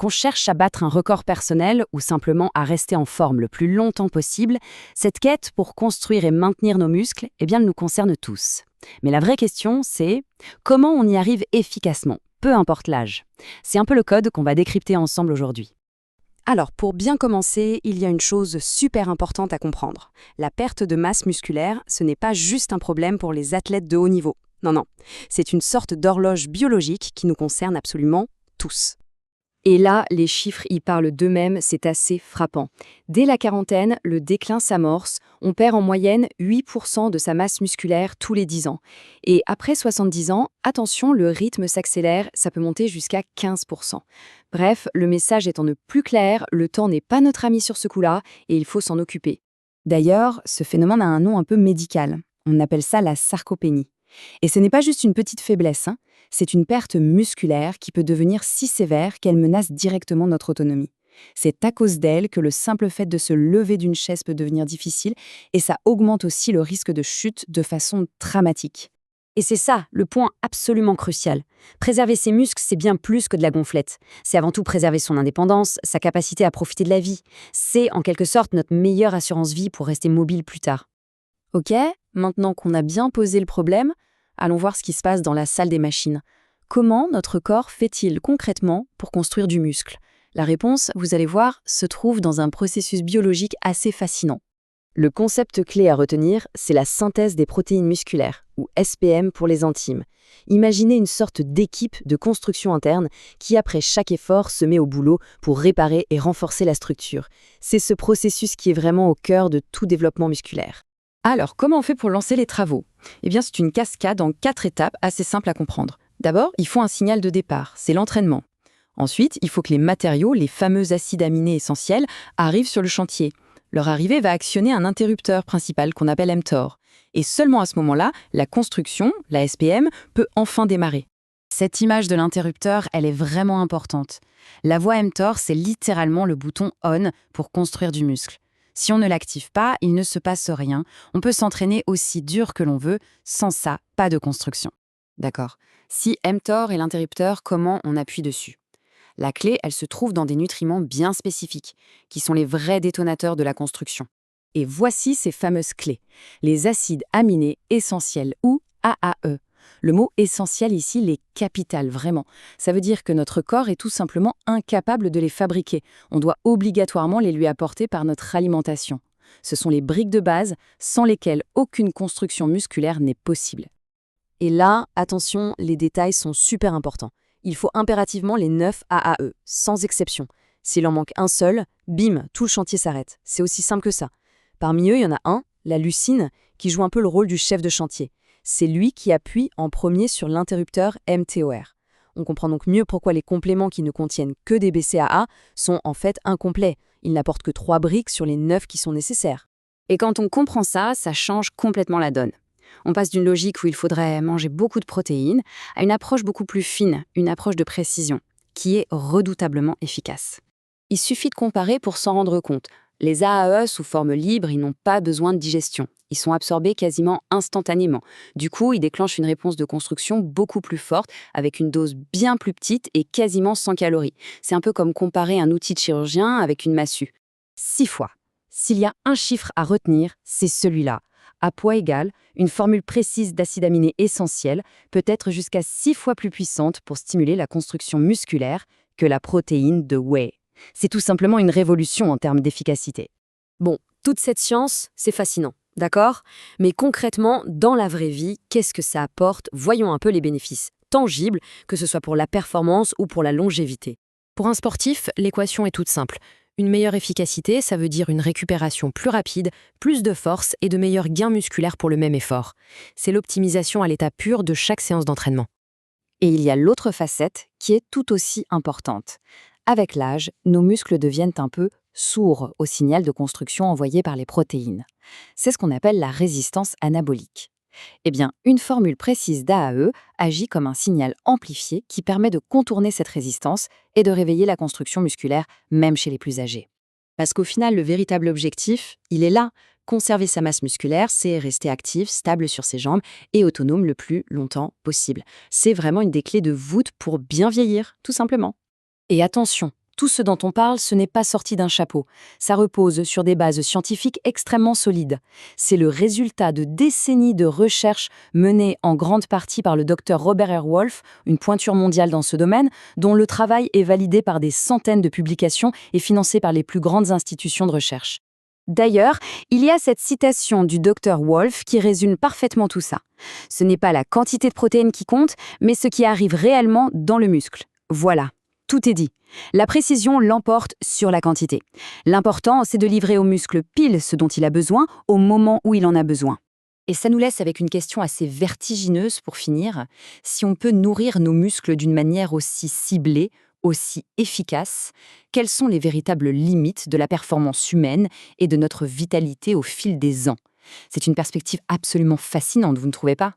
Qu'on cherche à battre un record personnel ou simplement à rester en forme le plus longtemps possible, cette quête pour construire et maintenir nos muscles, eh bien, elle nous concerne tous. Mais la vraie question, c'est comment on y arrive efficacement, peu importe l'âge. C'est un peu le code qu'on va décrypter ensemble aujourd'hui. Alors, pour bien commencer, il y a une chose super importante à comprendre. La perte de masse musculaire, ce n'est pas juste un problème pour les athlètes de haut niveau. Non, non. C'est une sorte d'horloge biologique qui nous concerne absolument tous. Et là, les chiffres y parlent d'eux-mêmes, c'est assez frappant. Dès la quarantaine, le déclin s'amorce, on perd en moyenne 8% de sa masse musculaire tous les 10 ans. Et après 70 ans, attention, le rythme s'accélère, ça peut monter jusqu'à 15%. Bref, le message étant ne plus clair, le temps n'est pas notre ami sur ce coup-là, et il faut s'en occuper. D'ailleurs, ce phénomène a un nom un peu médical. On appelle ça la sarcopénie. Et ce n'est pas juste une petite faiblesse, hein. C'est une perte musculaire qui peut devenir si sévère qu'elle menace directement notre autonomie. C'est à cause d'elle que le simple fait de se lever d'une chaise peut devenir difficile et ça augmente aussi le risque de chute de façon dramatique. Et c'est ça, le point absolument crucial. Préserver ses muscles, c'est bien plus que de la gonflette. C'est avant tout préserver son indépendance, sa capacité à profiter de la vie. C'est en quelque sorte notre meilleure assurance vie pour rester mobile plus tard. Ok, maintenant qu'on a bien posé le problème, allons voir ce qui se passe dans la salle des machines. Comment notre corps fait-il concrètement pour construire du muscle? La réponse, vous allez voir, se trouve dans un processus biologique assez fascinant. Le concept clé à retenir, c'est la synthèse des protéines musculaires, ou SPM pour les intimes. Imaginez une sorte d'équipe de construction interne qui, après chaque effort, se met au boulot pour réparer et renforcer la structure. C'est ce processus qui est vraiment au cœur de tout développement musculaire. Alors, comment on fait pour lancer les travaux? Eh bien, c'est une cascade en 4 étapes assez simples à comprendre. D'abord, il faut un signal de départ, c'est l'entraînement. Ensuite, il faut que les matériaux, les fameux acides aminés essentiels, arrivent sur le chantier. Leur arrivée va actionner un interrupteur principal qu'on appelle mTOR. Et seulement à ce moment-là, la construction, la SPM, peut enfin démarrer. Cette image de l'interrupteur, elle est vraiment importante. La voie mTOR, c'est littéralement le bouton ON pour construire du muscle. Si on ne l'active pas, il ne se passe rien. On peut s'entraîner aussi dur que l'on veut. Sans ça, pas de construction. D'accord. Si mTOR est l'interrupteur, comment on appuie dessus? La clé, elle se trouve dans des nutriments bien spécifiques, qui sont les vrais détonateurs de la construction. Et voici ces fameuses clés. Les acides aminés essentiels, ou AAE. Le mot essentiel ici, il est capital, vraiment. Ça veut dire que notre corps est tout simplement incapable de les fabriquer. On doit obligatoirement les lui apporter par notre alimentation. Ce sont les briques de base sans lesquelles aucune construction musculaire n'est possible. Et là, attention, les détails sont super importants. Il faut impérativement les 9 AAE, sans exception. S'il en manque un seul, bim, tout le chantier s'arrête. C'est aussi simple que ça. Parmi eux, il y en a un, la leucine, qui joue un peu le rôle du chef de chantier. C'est lui qui appuie en premier sur l'interrupteur mTOR. On comprend donc mieux pourquoi les compléments qui ne contiennent que des BCAA sont en fait incomplets. Ils n'apportent que 3 briques sur les 9 qui sont nécessaires. Et quand on comprend ça, ça change complètement la donne. On passe d'une logique où il faudrait manger beaucoup de protéines à une approche beaucoup plus fine, une approche de précision, qui est redoutablement efficace. Il suffit de comparer pour s'en rendre compte. Les AAE sous forme libre, ils n'ont pas besoin de digestion. Ils sont absorbés quasiment instantanément. Du coup, ils déclenchent une réponse de construction beaucoup plus forte, avec une dose bien plus petite et quasiment sans calories. C'est un peu comme comparer un outil de chirurgien avec une massue. 6 fois. S'il y a un chiffre à retenir, c'est celui-là. À poids égal, une formule précise d'acides aminés essentiels peut être jusqu'à 6 fois plus puissante pour stimuler la construction musculaire que la protéine de whey. C'est tout simplement une révolution en termes d'efficacité. Bon, toute cette science, c'est fascinant, d'accord? Mais concrètement, dans la vraie vie, qu'est-ce que ça apporte? Voyons un peu les bénéfices tangibles, que ce soit pour la performance ou pour la longévité. Pour un sportif, l'équation est toute simple. Une meilleure efficacité, ça veut dire une récupération plus rapide, plus de force et de meilleurs gains musculaires pour le même effort. C'est l'optimisation à l'état pur de chaque séance d'entraînement. Et il y a l'autre facette qui est tout aussi importante. Avec l'âge, nos muscles deviennent un peu sourds au signal de construction envoyé par les protéines. C'est ce qu'on appelle la résistance anabolique. Eh bien, une formule précise d'AAE agit comme un signal amplifié qui permet de contourner cette résistance et de réveiller la construction musculaire, même chez les plus âgés. Parce qu'au final, le véritable objectif, il est là. Conserver sa masse musculaire, c'est rester actif, stable sur ses jambes et autonome le plus longtemps possible. C'est vraiment une des clés de voûte pour bien vieillir, tout simplement. Et attention, Tout ce dont on parle, ce n'est pas sorti d'un chapeau. Ça repose sur des bases scientifiques extrêmement solides. C'est le résultat de décennies de recherches menées en grande partie par le docteur Robert R. Wolfe, une pointure mondiale dans ce domaine, dont le travail est validé par des centaines de publications et financé par les plus grandes institutions de recherche. D'ailleurs, il y a cette citation du docteur Wolfe qui résume parfaitement tout ça. Ce n'est pas la quantité de protéines qui compte, mais ce qui arrive réellement dans le muscle. Voilà, tout est dit. La précision l'emporte sur la quantité. L'important, c'est de livrer au muscle pile ce dont il a besoin au moment où il en a besoin. Et ça nous laisse avec une question assez vertigineuse pour finir. Si on peut nourrir nos muscles d'une manière aussi ciblée, aussi efficace, quelles sont les véritables limites de la performance humaine et de notre vitalité au fil des ans? C'est une perspective absolument fascinante, vous ne trouvez pas?